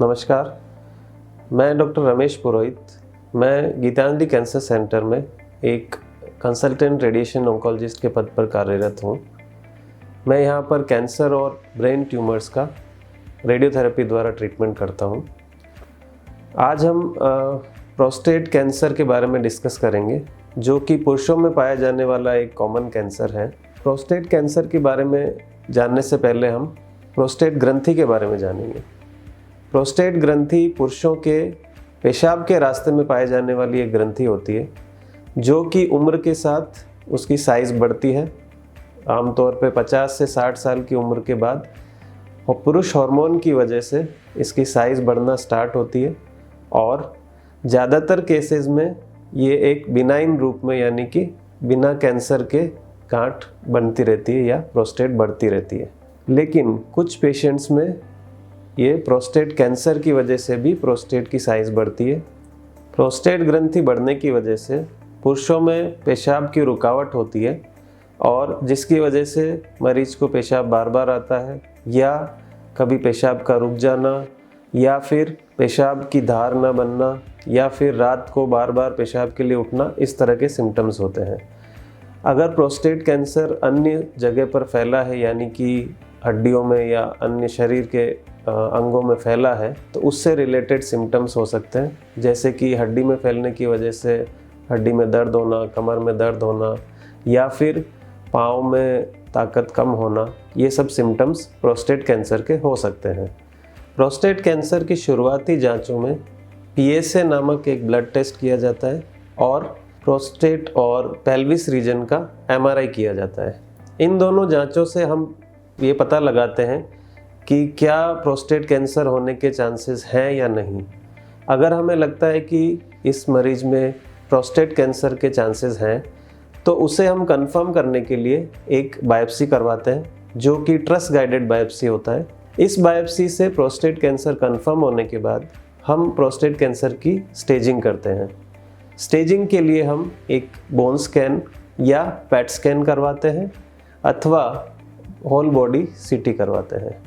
नमस्कार, मैं डॉक्टर रमेश पुरोहित। मैं गीतांजलि कैंसर सेंटर में एक कंसल्टेंट रेडिएशन ऑन्कोलॉजिस्ट के पद पर कार्यरत हूँ। मैं यहाँ पर कैंसर और ब्रेन ट्यूमर्स का रेडियोथेरेपी द्वारा ट्रीटमेंट करता हूँ। आज हम प्रोस्टेट कैंसर के बारे में डिस्कस करेंगे, जो कि पुरुषों में पाया जाने वाला एक कॉमन कैंसर है। प्रोस्टेट कैंसर के बारे में जानने से पहले हम प्रोस्टेट ग्रंथि के बारे में जानेंगे। प्रोस्टेट ग्रंथि पुरुषों के पेशाब के रास्ते में पाए जाने वाली एक ग्रंथि होती है, जो कि उम्र के साथ उसकी साइज़ बढ़ती है। आमतौर पे 50 से 60 साल की उम्र के बाद और पुरुष हार्मोन की वजह से इसकी साइज़ बढ़ना स्टार्ट होती है और ज़्यादातर केसेस में ये एक बिनाइन रूप में, यानी कि बिना कैंसर के गांठ बनती रहती है या प्रोस्टेट बढ़ती रहती है। लेकिन कुछ पेशेंट्स में ये प्रोस्टेट कैंसर की वजह से भी प्रोस्टेट की साइज़ बढ़ती है। प्रोस्टेट ग्रंथि बढ़ने की वजह से पुरुषों में पेशाब की रुकावट होती है और जिसकी वजह से मरीज को पेशाब बार बार आता है, या कभी पेशाब का रुक जाना, या फिर पेशाब की धार न बनना, या फिर रात को बार बार पेशाब के लिए उठना। इस तरह के सिम्टम्स होते हैं। अगर प्रोस्टेट कैंसर अन्य जगह पर फैला है, यानी कि हड्डियों में या अन्य शरीर के अंगों में फैला है, तो उससे रिलेटेड सिम्टम्स हो सकते हैं, जैसे कि हड्डी में फैलने की वजह से हड्डी में दर्द होना, कमर में दर्द होना, या फिर पाँव में ताकत कम होना। ये सब सिम्टम्स प्रोस्टेट कैंसर के हो सकते हैं। प्रोस्टेट कैंसर की शुरुआती जांचों में PSA नामक एक ब्लड टेस्ट किया जाता है और प्रोस्टेट और पेल्विस रीजन का MRI किया जाता है। इन दोनों जांचों से हम ये पता लगाते हैं कि क्या प्रोस्टेट कैंसर होने के चांसेस हैं या नहीं। अगर हमें लगता है कि इस मरीज में प्रोस्टेट कैंसर के चांसेस हैं, तो उसे हम कंफर्म करने के लिए एक बायोप्सी करवाते हैं, जो कि ट्रस गाइडेड बायोप्सी होता है। इस बायोप्सी से प्रोस्टेट कैंसर कंफर्म होने के बाद हम प्रोस्टेट कैंसर की स्टेजिंग करते हैं। स्टेजिंग के लिए हम एक बोन स्कैन या पैट स्कैन करवाते हैं अथवा होल बॉडी CT करवाते हैं।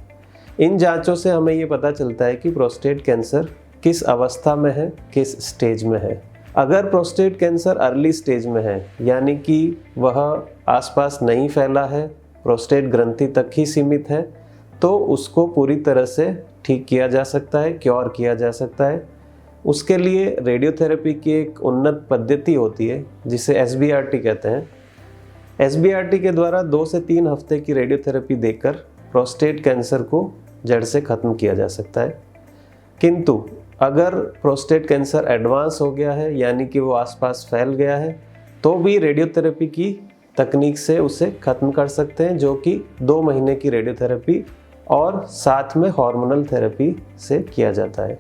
इन जांचों से हमें ये पता चलता है कि प्रोस्टेट कैंसर किस अवस्था में है, किस स्टेज में है। अगर प्रोस्टेट कैंसर अर्ली स्टेज में है, यानी कि वह आसपास नहीं फैला है, प्रोस्टेट ग्रंथि तक ही सीमित है, तो उसको पूरी तरह से ठीक किया जा सकता है, क्योर किया जा सकता है। उसके लिए रेडियोथेरेपी की एक उन्नत पद्धति होती है, जिसे SBRT कहते हैं। SBRT के द्वारा 2 से 3 हफ्ते की रेडियोथेरेपी देकर प्रोस्टेट कैंसर को जड़ से ख़त्म किया जा सकता है। किंतु अगर प्रोस्टेट कैंसर एडवांस हो गया है, यानी कि वो आसपास फैल गया है, तो भी रेडियोथेरेपी की तकनीक से उसे ख़त्म कर सकते हैं, जो कि 2 महीने की रेडियोथेरेपी और साथ में हार्मोनल थेरेपी से किया जाता है।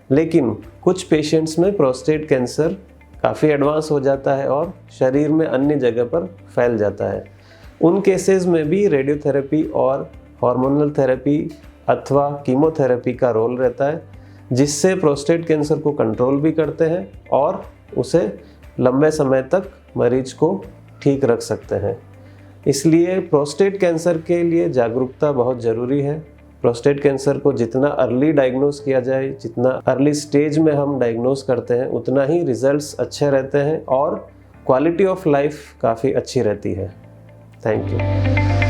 लेकिन कुछ पेशेंट्स में प्रोस्टेट कैंसर काफ़ी एडवांस हो जाता है और शरीर में अन्य जगह पर फैल जाता है। उन केसेस में भी रेडियोथेरेपी और हार्मोनल थेरेपी अथवा कीमोथेरेपी का रोल रहता है, जिससे प्रोस्टेट कैंसर को कंट्रोल भी करते हैं और उसे लंबे समय तक मरीज को ठीक रख सकते हैं। इसलिए प्रोस्टेट कैंसर के लिए जागरूकता बहुत ज़रूरी है। प्रोस्टेट कैंसर को जितना अर्ली डायग्नोस किया जाए, जितना अर्ली स्टेज में हम डायग्नोस करते हैं, उतना ही रिजल्ट्स अच्छे रहते हैं और क्वालिटी ऑफ लाइफ काफ़ी अच्छी रहती है। Thank you.